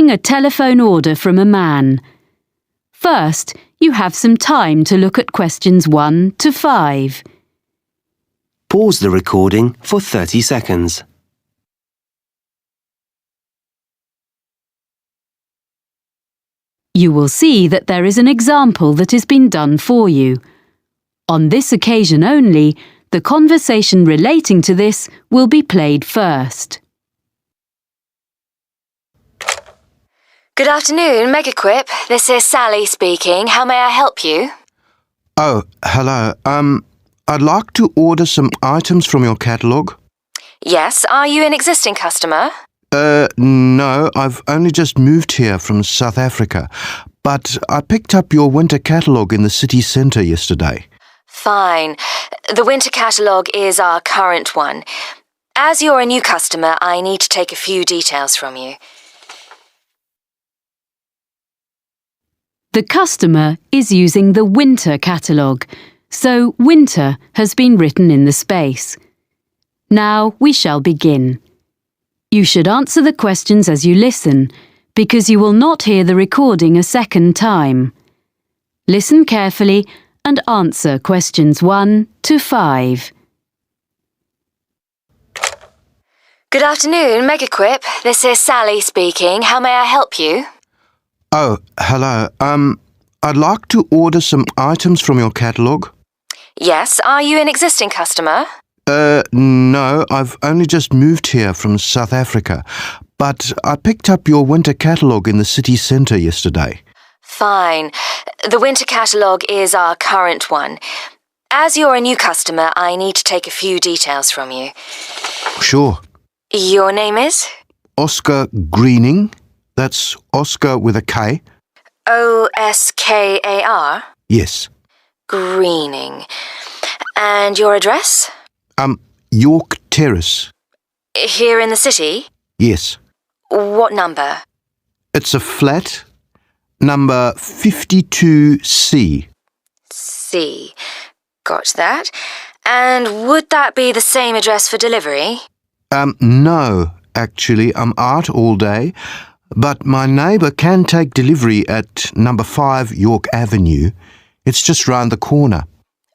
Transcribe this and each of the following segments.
taking a telephone order from a man. First, you have some time to look at questions 1 to 5. Pause the recording for 30 seconds. You will see that there is an example that has been done for you. On this occasion only, the conversation relating to this will be played first. Good afternoon, Megaquip. This is Sally speaking. How may I help you? Oh, hello. I'd like to order some items from your catalogue. Yes, are you an existing customer? No, I've only just moved here from South Africa, but I picked up your winter catalogue in the city centre yesterday. Fine. The winter catalogue is our current one. As you're a new customer, I need to take a few details from you. The customer is using the winter catalogue, so winter has been written in the space. Now we shall begin. You should answer the questions as you listen, because you will not hear the recording a second time. Listen carefully and answer questions 1 to 5. Good afternoon, Megaquip. This is Sally speaking. How may I help you? Oh, hello. I'd like to order some items from your catalogue. Yes, are you an existing customer? No, I've only just moved here from South Africa, but I picked up your winter catalogue in the city centre yesterday. Fine. The winter catalogue is our current one. As you're a new customer, I need to take a few details from you. Sure. Your name is? Oscar Greening. That's Oscar with a K. Oskar? Yes. Greening. And your address? York Terrace. Here in the city? Yes. What number? It's a flat, number 52C. C. Got that. And would that be the same address for delivery? No, actually, I'm out all day, but my neighbour can take delivery at number 5 York Avenue. It's just round the corner.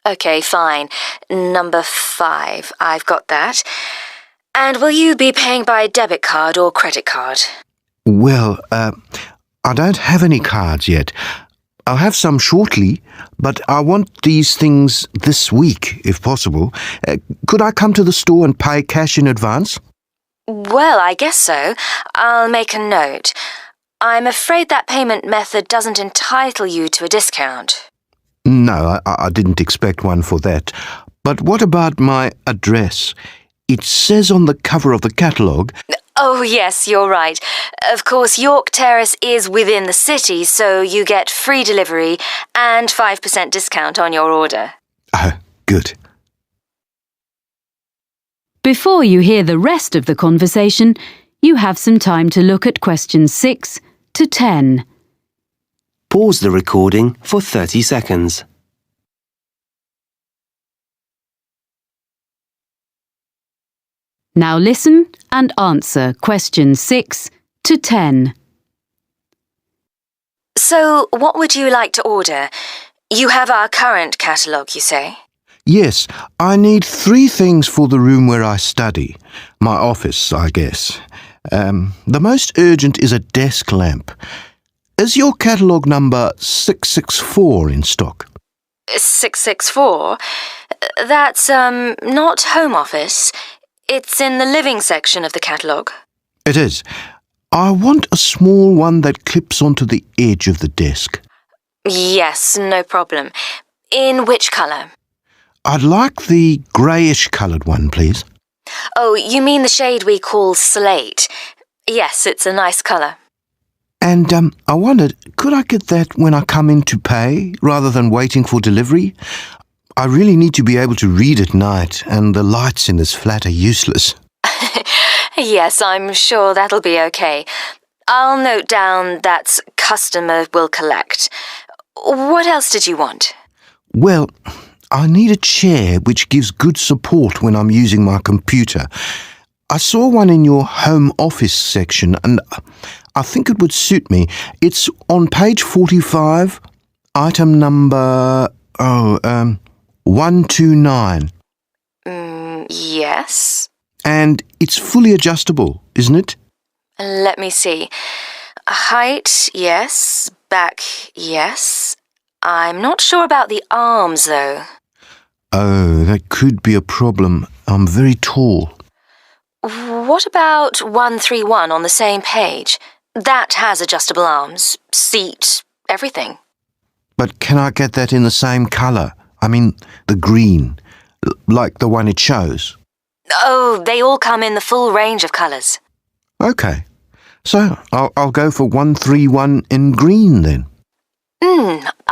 Okay, fine. Number 5. I've got that. And will you be paying by debit card or credit card? Well, I don't have any cards yet. I'll have some shortly, but I want these things this week, if possible. Could I come to the store and pay cash in advance? Well, I guess so. I'll make a note. I'm afraid that payment method doesn't entitle you to a discount. No, I didn't expect one for that. But what about my address? It says on the cover of the catalogue... Oh, yes, you're right. Of course, York Terrace is within the city, so you get free delivery and 5% discount on your order. Oh, good. Before you hear the rest of the conversation, you have some time to look at questions 6 to 10. Pause the recording for 30 seconds. Now listen and answer questions 6 to 10. So, what would you like to order? You have our current catalogue, you say? Yes, I need 3 things for the room where I study. My office, I guess. The most urgent is a desk lamp. Is your catalogue number 664 in stock? 664? That's, not home office. It's in the living section of the catalogue. It is. I want a small one that clips onto the edge of the desk. Yes, no problem. In which colour? I'd like the greyish-coloured one, please. Oh, you mean the shade we call slate? Yes, it's a nice colour. And I wondered, could I get that when I come in to pay, rather than waiting for delivery? I really need to be able to read at night, and the lights in this flat are useless. Yes, I'm sure that'll be okay. I'll note down that's customer will collect. What else did you want? Well, I need a chair which gives good support when I'm using my computer. I saw one in your home office section, and I think it would suit me. It's on page 45, item number 129. Yes. And it's fully adjustable, isn't it? Let me see. Height, yes. Back, yes. I'm not sure about the arms, though. Oh, that could be a problem. I'm very tall. What about 131 on the same page? That has adjustable arms, seat, everything. But can I get that in the same colour? I mean, the green, like the one it shows. Oh, they all come in the full range of colours. OK. So I'll go for 131 in green then.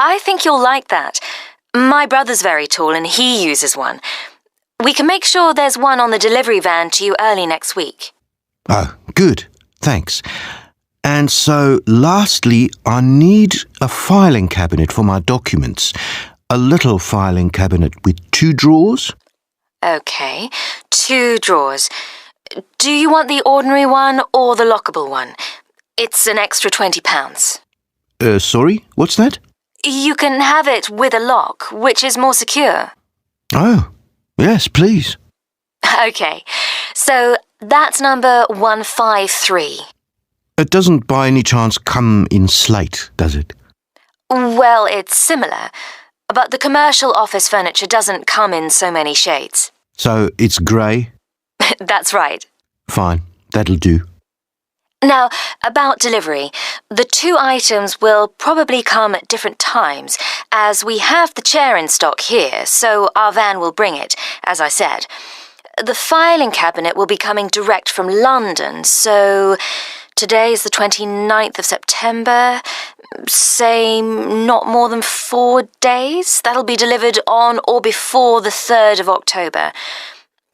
I think you'll like that. My brother's very tall and he uses one. We can make sure there's one on the delivery van to you early next week. Oh, good. Thanks. And so, lastly, I need a filing cabinet for my documents. A little filing cabinet with 2 drawers. OK, 2 drawers. Do you want the ordinary one or the lockable one? It's an extra £20. Sorry, what's that? You can have it with a lock, which is more secure. Oh, yes, please. OK, so that's number 153. It doesn't by any chance come in slate, does it? Well, it's similar, but the commercial office furniture doesn't come in so many shades. So it's grey? That's right. Fine, that'll do. Now, about delivery, the 2 items will probably come at different times, as we have the chair in stock here, so our van will bring it, as I said. The filing cabinet will be coming direct from London, so today is the 29th of September, say not more than 4 days. That'll be delivered on or before the 3rd of October.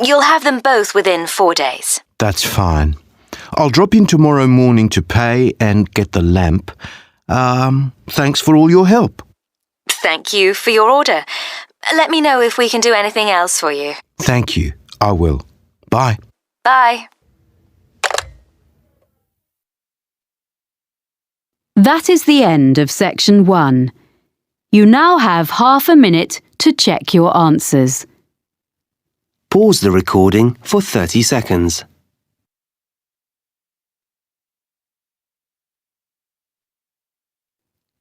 You'll have them both within 4 days. That's fine. I'll drop in tomorrow morning to pay and get the lamp. Thanks for all your help. Thank you for your order. Let me know if we can do anything else for you. Thank you. I will. Bye. Bye. That is the end of section 1. You now have half a minute to check your answers. Pause the recording for 30 seconds.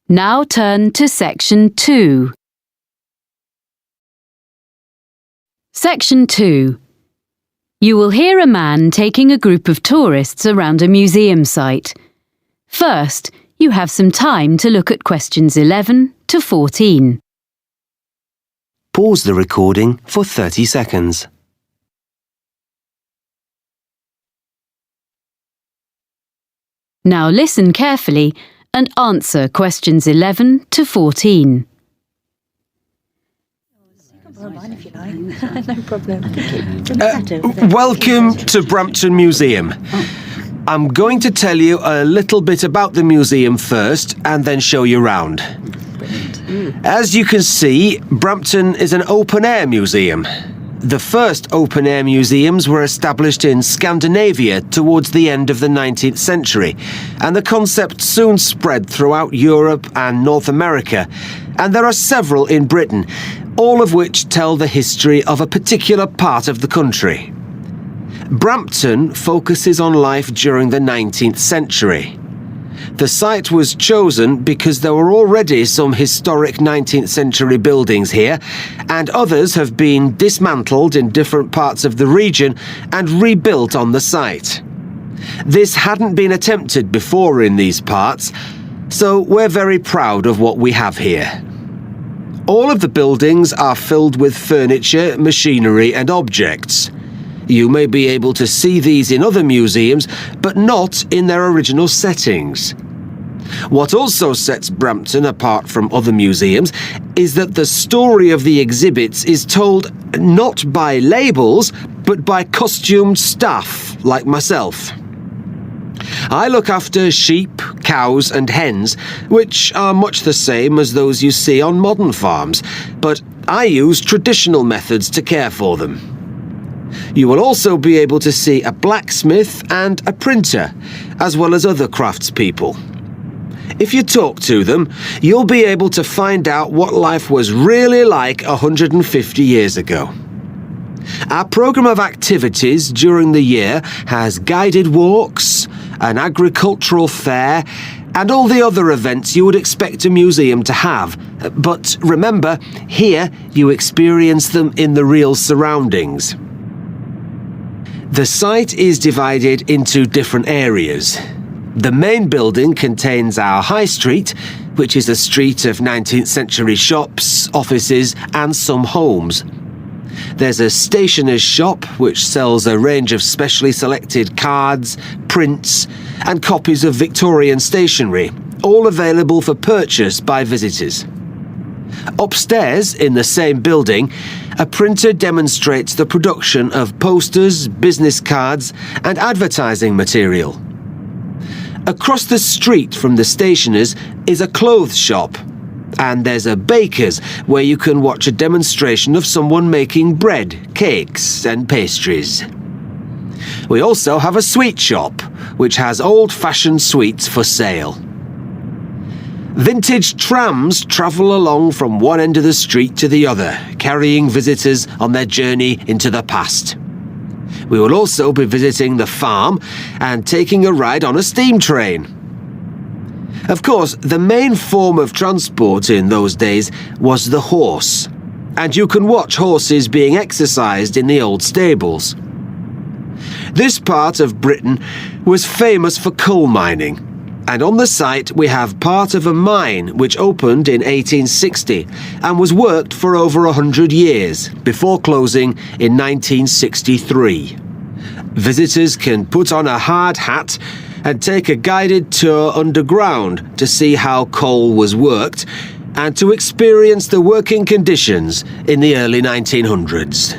Now turn to section 2. Section 2. You will hear a man taking a group of tourists around a museum site. First, you have some time to look at questions 11 to 14. Pause the recording for 30 seconds. Now listen carefully and answer questions 11 to 14. No problem. Welcome to Brampton Museum. I'm going to tell you a little bit about the museum first and then show you round. As you can see, Brampton is an open-air museum. The first open-air museums were established in Scandinavia towards the end of the 19th century, and the concept soon spread throughout Europe and North America, and there are several in Britain, all of which tell the history of a particular part of the country. Brampton focuses on life during the 19th century. The site was chosen because there were already some historic 19th century buildings here, and others have been dismantled in different parts of the region and rebuilt on the site. This hadn't been attempted before in these parts, so we're very proud of what we have here. All of the buildings are filled with furniture, machinery and objects. You may be able to see these in other museums, but not in their original settings. What also sets Brampton apart from other museums is that the story of the exhibits is told not by labels, but by costumed staff like myself. I look after sheep, cows and hens, which are much the same as those you see on modern farms, but I use traditional methods to care for them. You will also be able to see a blacksmith and a printer, as well as other craftspeople. If you talk to them, you'll be able to find out what life was really like 150 years ago. Our programme of activities during the year has guided walks, an agricultural fair, and all the other events you would expect a museum to have. But remember, here you experience them in the real surroundings. The site is divided into different areas. The main building contains our High Street, which is a street of 19th century shops, offices, and some homes. There's a stationer's shop which sells a range of specially selected cards, prints, and copies of Victorian stationery, all available for purchase by visitors. Upstairs, in the same building, a printer demonstrates the production of posters, business cards, and advertising material. Across the street from the stationer's is a clothes shop, and there's a baker's where you can watch a demonstration of someone making bread, cakes, and pastries. We also have a sweet shop, which has old-fashioned sweets for sale. Vintage trams travel along from one end of the street to the other, carrying visitors on their journey into the past. We will also be visiting the farm and taking a ride on a steam train. Of course, the main form of transport in those days was the horse, and you can watch horses being exercised in the old stables. This part of Britain was famous for coal mining, and on the site we have part of a mine which opened in 1860 and was worked for over 100 years before closing in 1963. Visitors can put on a hard hat and take a guided tour underground to see how coal was worked and to experience the working conditions in the early 1900s.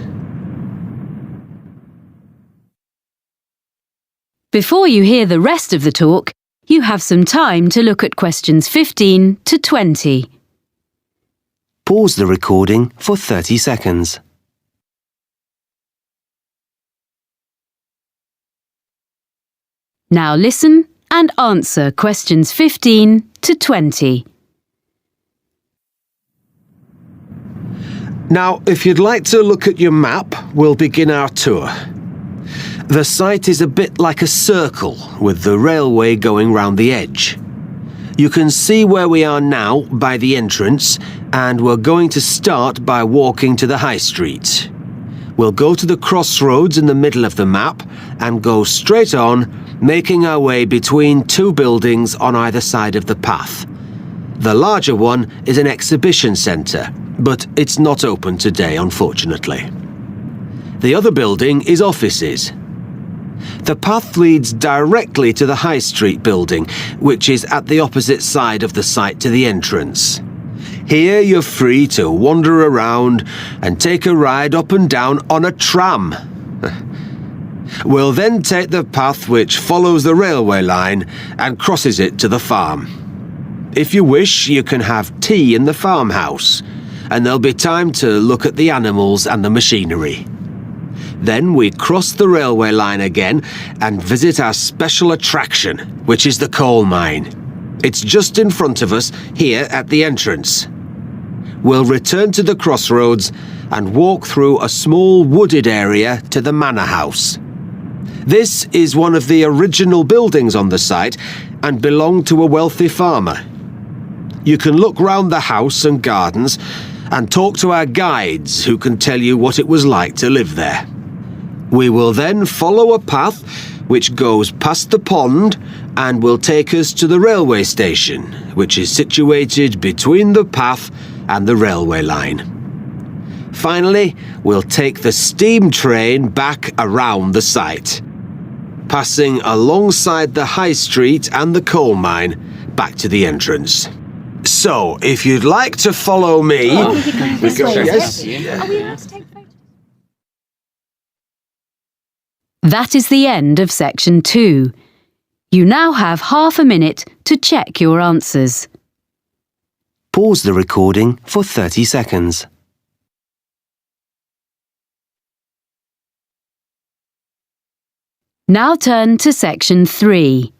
Before you hear the rest of the talk, you have some time to look at questions 15 to 20. Pause the recording for 30 seconds. Now listen and answer questions 15 to 20. Now, if you'd like to look at your map, we'll begin our tour. The site is a bit like a circle, with the railway going round the edge. You can see where we are now by the entrance, and we're going to start by walking to the High Street. We'll go to the crossroads in the middle of the map and go straight on, making our way between two buildings on either side of the path. The larger one is an exhibition centre, but it's not open today, unfortunately. The other building is offices. The path leads directly to the High Street building, which is at the opposite side of the site to the entrance. Here you're free to wander around and take a ride up and down on a tram. We'll then take the path which follows the railway line and crosses it to the farm. If you wish, you can have tea in the farmhouse, and there'll be time to look at the animals and the machinery. Then we cross the railway line again and visit our special attraction, which is the coal mine. It's just in front of us, here at the entrance. We'll return to the crossroads and walk through a small wooded area to the manor house. This is one of the original buildings on the site and belonged to a wealthy farmer. You can look round the house and gardens and talk to our guides who can tell you what it was like to live there. We will then follow a path which goes past the pond and will take us to the railway station, which is situated between the path and the railway line. Finally, we'll take the steam train back around the site, passing alongside the High Street and the coal mine back to the entrance. So, if you'd like to follow me... That is the end of section 2. You now have half a minute to check your answers. Pause the recording for 30 seconds. Now turn to Section 3.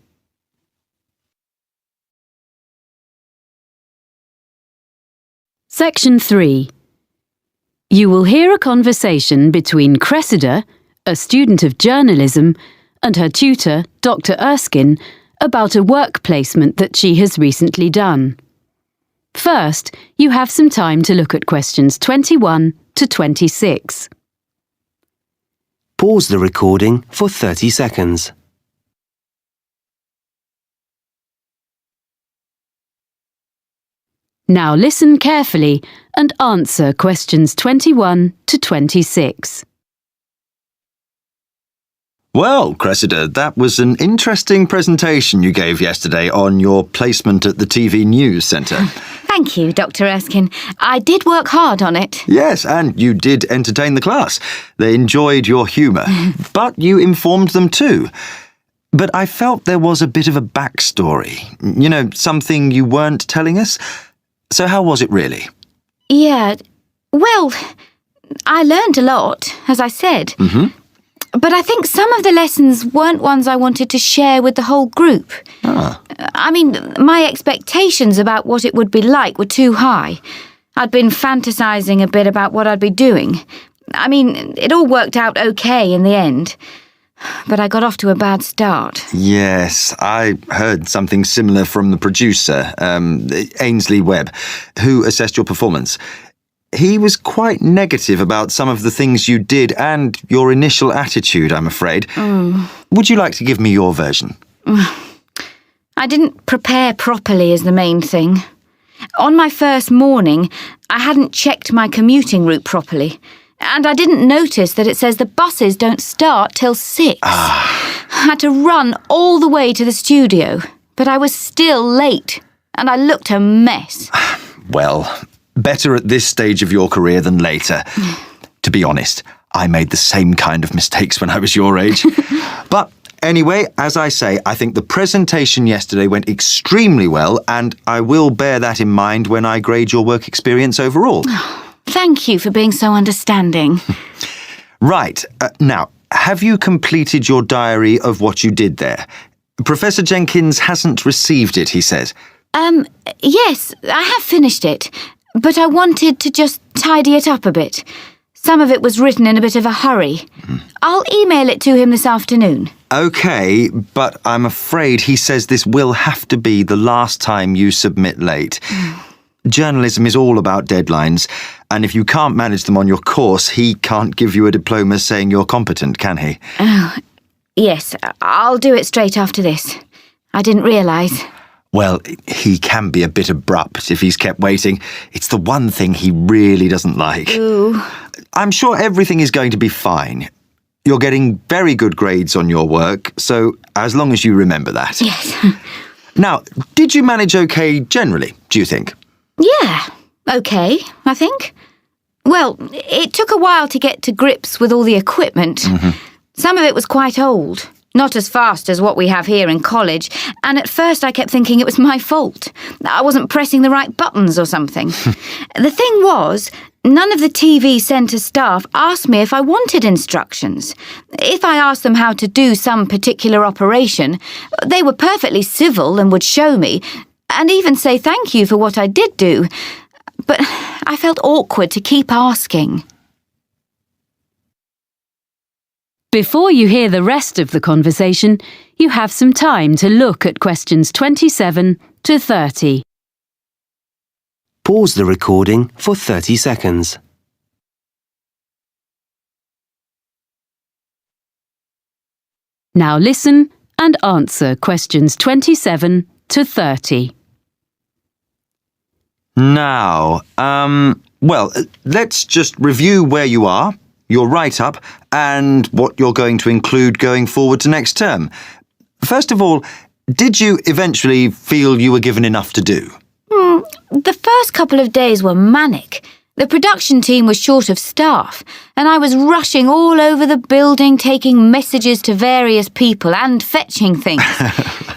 Section 3. You will hear a conversation between Cressida, a student of journalism, and her tutor, Dr. Erskine, about a work placement that she has recently done. First, you have some time to look at questions 21 to 26. Pause the recording for 30 seconds. Now listen carefully and answer questions 21 to 26. Well, Cressida, that was an interesting presentation you gave yesterday on your placement at the TV News Centre. Thank you, Dr. Erskine. I did work hard on it. Yes, and you did entertain the class. They enjoyed your humour, but you informed them too. But I felt there was a bit of a backstory. You know, something you weren't telling us. So how was it really? Yeah, well, I learned a lot, as I said. But I think some of the lessons weren't ones I wanted to share with the whole group. I mean, my expectations about what it would be like were too high. I'd been fantasising a bit about what I'd be doing. I mean, it all worked out okay in the end. But I got off to a bad start. Yes, I heard something similar from the producer, Ainsley Webb, who assessed your performance. He was quite negative about some of the things you did and your initial attitude, I'm afraid. Would you like to give me your version? I didn't prepare properly is the main thing. On my first morning, I hadn't checked my commuting route properly. And I didn't notice that it says the buses don't start till 6. I had to run all the way to the studio, but I was still late, and I looked a mess. Well, better at this stage of your career than later. To be honest, I made the same kind of mistakes when I was your age. But anyway, as I say, I think the presentation yesterday went extremely well, and I will bear that in mind when I grade your work experience overall. Thank you for being so understanding. Right. Now, have you completed your diary of what you did there? Professor Jenkins hasn't received it, he says. Yes, I have finished it, but I wanted to just tidy it up a bit. Some of it was written in a bit of a hurry. I'll email it to him this afternoon. OK, but I'm afraid he says this will have to be the last time you submit late. Journalism is all about deadlines, and if you can't manage them on your course, he can't give you a diploma saying you're competent, can he? Oh, yes, I'll do it straight after this. I didn't realise. Well, he can be a bit abrupt if he's kept waiting. It's the one thing he really doesn't like. Ooh. I'm sure everything is going to be fine. You're getting very good grades on your work, so as long as you remember that. Yes. Now, did you manage okay generally, do you think? Yeah, okay, I think. Well, it took a while to get to grips with all the equipment. Some of it was quite old, not as fast as what we have here in college, and at first I kept thinking it was my fault. I wasn't pressing the right buttons or something. The thing was, none of the TV centre staff asked me if I wanted instructions. If I asked them how to do some particular operation, they were perfectly civil and would show me, and even say thank you for what I did do. But I felt awkward to keep asking. Before you hear the rest of the conversation, you have some time to look at questions 27 to 30. Pause the recording for 30 seconds. Now listen and answer questions 27 to 30. Now, well, let's just review where you are, your write-up, and what you're going to include going forward to next term. First of all, did you eventually feel you were given enough to do? The first couple of days were manic. The production team was short of staff, and I was rushing all over the building, taking messages to various people and fetching things.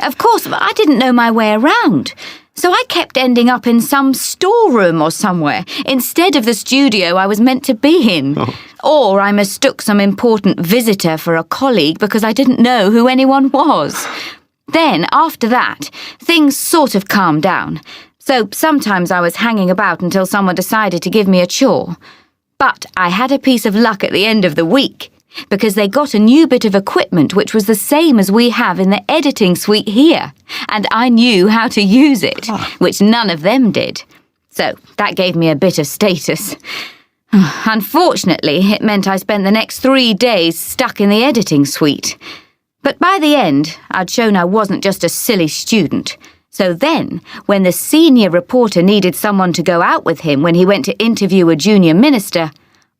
Of course, I didn't know my way around. So I kept ending up in some storeroom or somewhere instead of the studio I was meant to be in. Or I mistook some important visitor for a colleague because I didn't know who anyone was. Then, after that, things sort of calmed down. So sometimes I was hanging about until someone decided to give me a chore. But I had a piece of luck at the end of the week, because they got a new bit of equipment which was the same as we have in the editing suite here, and I knew how to use it, which none of them did. So that gave me a bit of status. Unfortunately, it meant I spent the next 3 days stuck in the editing suite. But by the end, I'd shown I wasn't just a silly student. So then, when the senior reporter needed someone to go out with him when he went to interview a junior minister,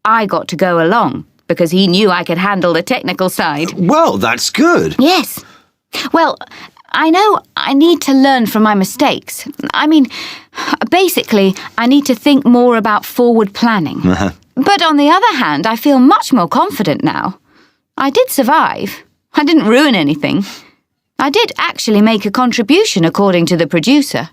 I got to go along, because he knew I could handle the technical side. Well, that's good. Yes. Well, I know I need to learn from my mistakes. I mean, basically, I need to think more about forward planning. But on the other hand, I feel much more confident now. I did survive. I didn't ruin anything. I did actually make a contribution, according to the producer.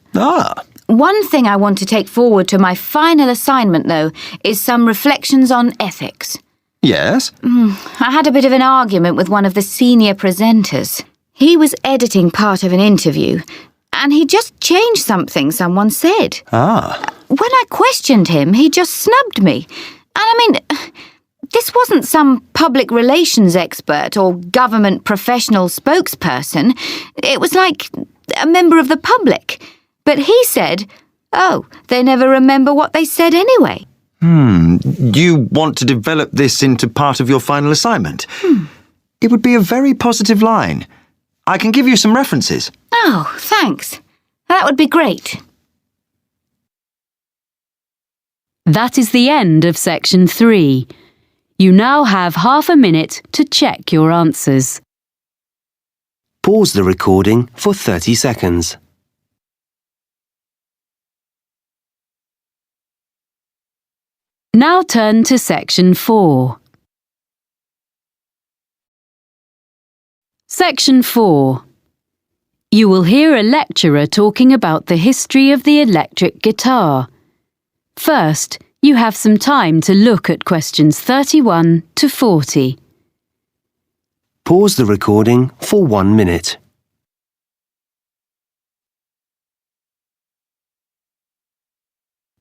One thing I want to take forward to my final assignment, though, is some reflections on ethics. Yes? I had a bit of an argument with one of the senior presenters. He was editing part of an interview, and he just changed something someone said. When I questioned him, he just snubbed me. And I mean, this wasn't some public relations expert or government professional spokesperson. It was like a member of the public. But he said, oh, they never remember what they said anyway. You want to develop this into part of your final assignment? It would be a very positive line. I can give you some references. Oh, thanks. That would be great. That is the end of section 3. You now have half a minute to check your answers. Pause the recording for 30 seconds. Now turn to section 4. Section 4. You will hear a lecturer talking about the history of the electric guitar. First, you have some time to look at questions 31 to 40. Pause the recording for 1 minute.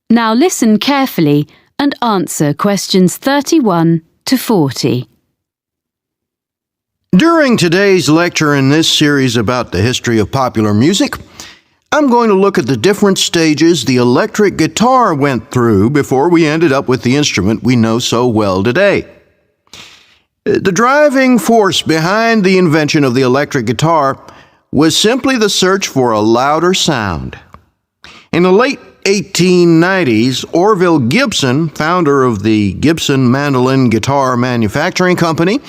Now listen carefully and answer questions 31 to 40. During today's lecture in this series about the history of popular music, I'm going to look at the different stages the electric guitar went through before we ended up with the instrument we know so well today. The driving force behind the invention of the electric guitar was simply the search for a louder sound. In the late 1890s, Orville Gibson, founder of the Gibson Mandolin Guitar Manufacturing Company,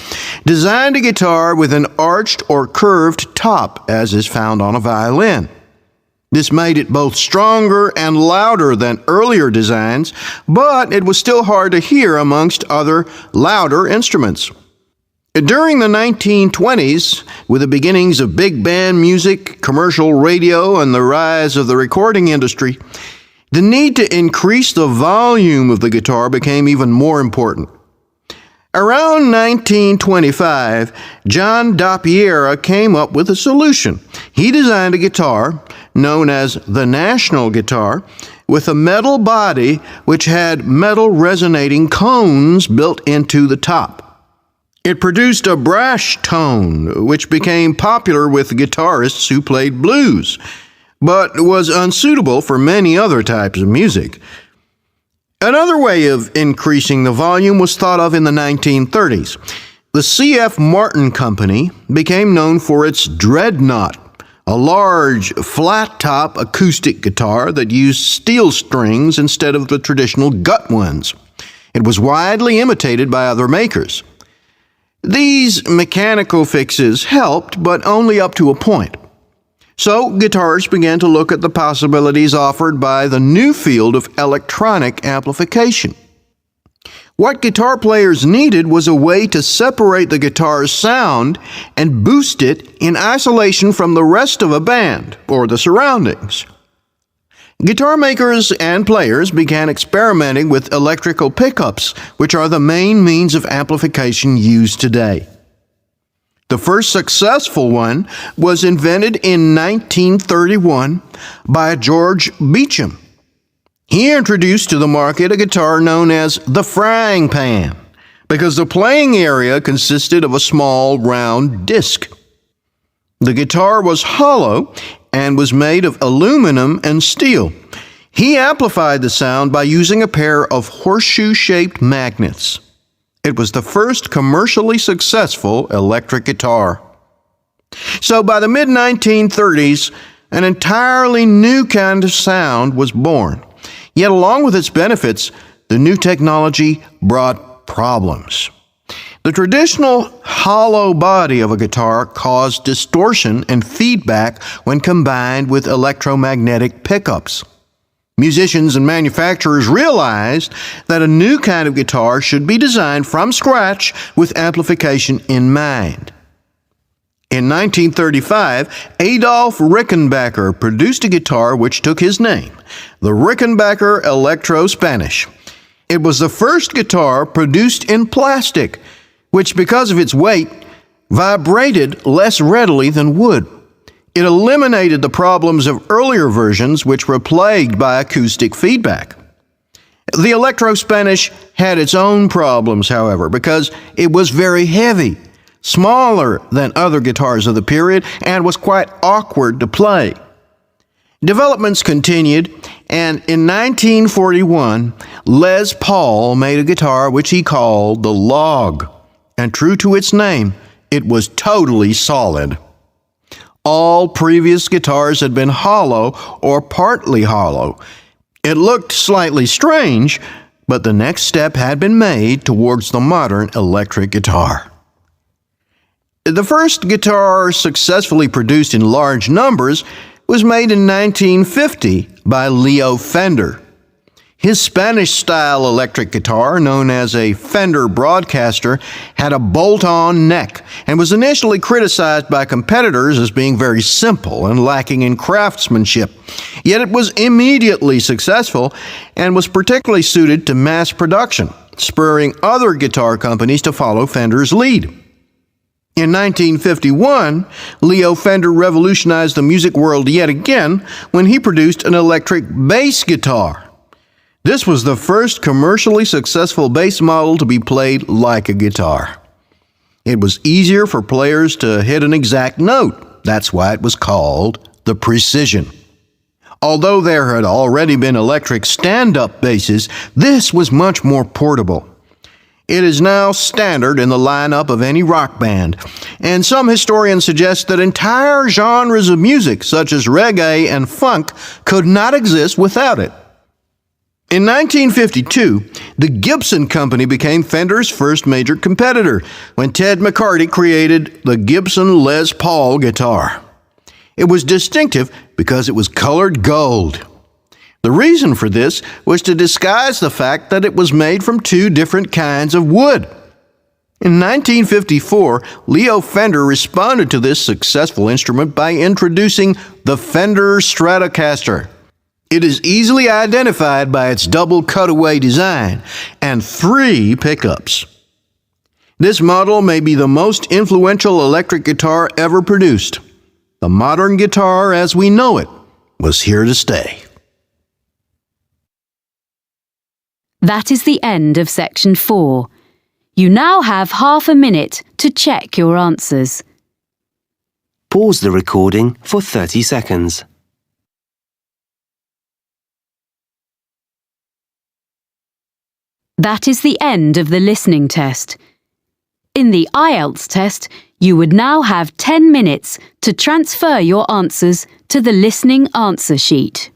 designed a guitar with an arched or curved top, as is found on a violin. This made it both stronger and louder than earlier designs, but it was still hard to hear amongst other louder instruments. During the 1920s, with the beginnings of big band music, commercial radio, and the rise of the recording industry, the need to increase the volume of the guitar became even more important. Around 1925, John Dappiera came up with a solution. He designed a guitar, known as the National Guitar, with a metal body which had metal resonating cones built into the top. It produced a brash tone, which became popular with guitarists who played blues, but was unsuitable for many other types of music. Another way of increasing the volume was thought of in the 1930s. The C.F. Martin Company became known for its Dreadnought, a large, flat-top acoustic guitar that used steel strings instead of the traditional gut ones. It was widely imitated by other makers. These mechanical fixes helped, but only up to a point. So, guitarists began to look at the possibilities offered by the new field of electronic amplification. What guitar players needed was a way to separate the guitar's sound and boost it in isolation from the rest of a band or the surroundings. Guitar makers and players began experimenting with electrical pickups, which are the main means of amplification used today. The first successful one was invented in 1931 by George Beecham. He introduced to the market a guitar known as the frying pan, because the playing area consisted of a small round disc. The guitar was hollow and was made of aluminum and steel. He amplified the sound by using a pair of horseshoe-shaped magnets. It was the first commercially successful electric guitar. So by the mid-1930s, an entirely new kind of sound was born. Yet along with its benefits, the new technology brought problems. The traditional hollow body of a guitar caused distortion and feedback when combined with electromagnetic pickups. Musicians and manufacturers realized that a new kind of guitar should be designed from scratch with amplification in mind. In 1935, Adolf Rickenbacker produced a guitar which took his name, the Rickenbacker Electro-Spanish. It was the first guitar produced in plastic, which, because of its weight, vibrated less readily than wood. It eliminated the problems of earlier versions, which were plagued by acoustic feedback. The Electro-Spanish had its own problems, however, because it was very heavy, smaller than other guitars of the period, and was quite awkward to play. Developments continued, and in 1941, Les Paul made a guitar which he called the Log. And true to its name, it was totally solid. All previous guitars had been hollow or partly hollow. It looked slightly strange, but the next step had been made towards the modern electric guitar. The first guitar successfully produced in large numbers was made in 1950 by Leo Fender. His Spanish-style electric guitar, known as a Fender Broadcaster, had a bolt-on neck and was initially criticized by competitors as being very simple and lacking in craftsmanship. Yet it was immediately successful and was particularly suited to mass production, spurring other guitar companies to follow Fender's lead. In 1951, Leo Fender revolutionized the music world yet again when he produced an electric bass guitar. This was the first commercially successful bass model to be played like a guitar. It was easier for players to hit an exact note. That's why it was called the Precision. Although there had already been electric stand-up basses, this was much more portable. It is now standard in the lineup of any rock band, and some historians suggest that entire genres of music, such as reggae and funk, could not exist without it. In 1952, the Gibson Company became Fender's first major competitor when Ted McCarty created the Gibson Les Paul guitar. It was distinctive because it was colored gold. The reason for this was to disguise the fact that it was made from two different kinds of wood. In 1954, Leo Fender responded to this successful instrument by introducing the Fender Stratocaster. It is easily identified by its double cutaway design and 3 pickups. This model may be the most influential electric guitar ever produced. The modern guitar as we know it was here to stay. That is the end of section 4. You now have half a minute to check your answers. Pause the recording for 30 seconds. That is the end of the listening test. In the Ielts test, you would now have 10 minutes to transfer your answers to the listening answer sheet.